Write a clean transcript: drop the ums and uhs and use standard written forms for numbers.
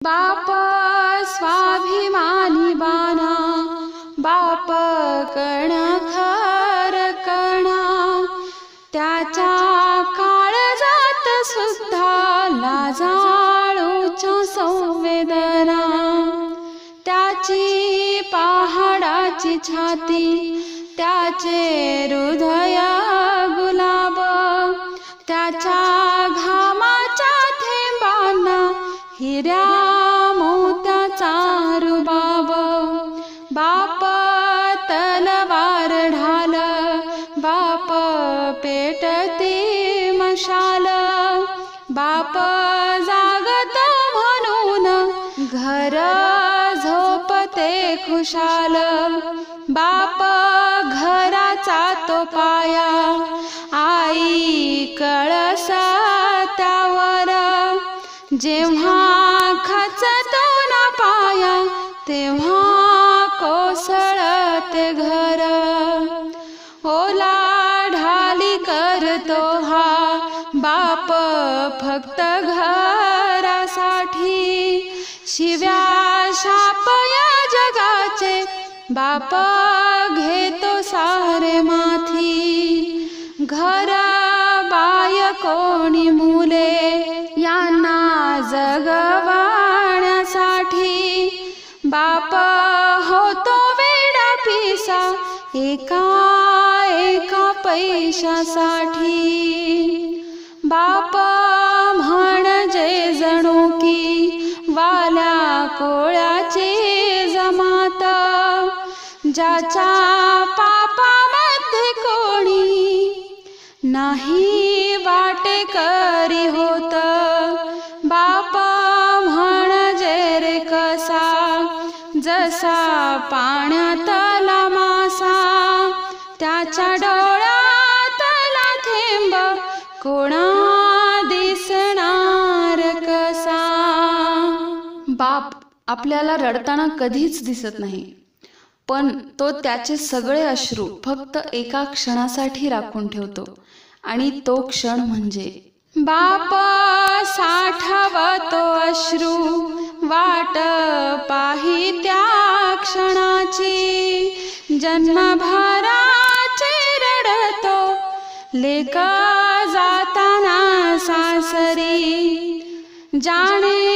बाप स्वाभिमानी बाना, बाप कण खर कणा, त्याच्या काळजात सुद्धा लाजाळूच्या संवेदना, त्याची पहाडाची छाती, त्याचे हृदय गुलाब, त्याच्या घामाच्या थेंबांना हिऱ्या मोत्याचा रुबाब. बाप तलवार ढाल, बाप पेटती मशाल, बाप जागत म्हणून घर झोपते खुशाल. बाप घराचा तो पाया, आई कळस त्यावर, जेव्हा खचतो ना पाया तेव्हा कोसळते घर. ओला ढाली करतो हा बाप फक्त घरासाठी, शिव्या शाप या जगाचे बाप घेतो सारे माथी. घर बाय कोणी मुले यांना जगवाण्यासाठी, बाप होतो वेडा पिसा एका एका पैशासाठी. बाप म्हणजे जणू की वाल्या कोळ्याची जमात, ज्याच्या पापामध्ये कोणी नाही वाटेकरी होत. बाप म्हणजे रे कसा, जसा पाण्यातला मासा, त्याच्या डोळ्यातला थेंब कोणा दिसणार कसा. बाप आपल्याला रडताना कधीच दिसत नाही, पण तो त्याचे सगळे अश्रू फक्त एका क्षणासाठी राखून ठेवतो, आणि तो क्षण म्हणजे बाप साठवतो अश्रू, वाट पाही त्या क्षणाची. जन्मभराचे रडतो लेक जाताना सासरी, जाणे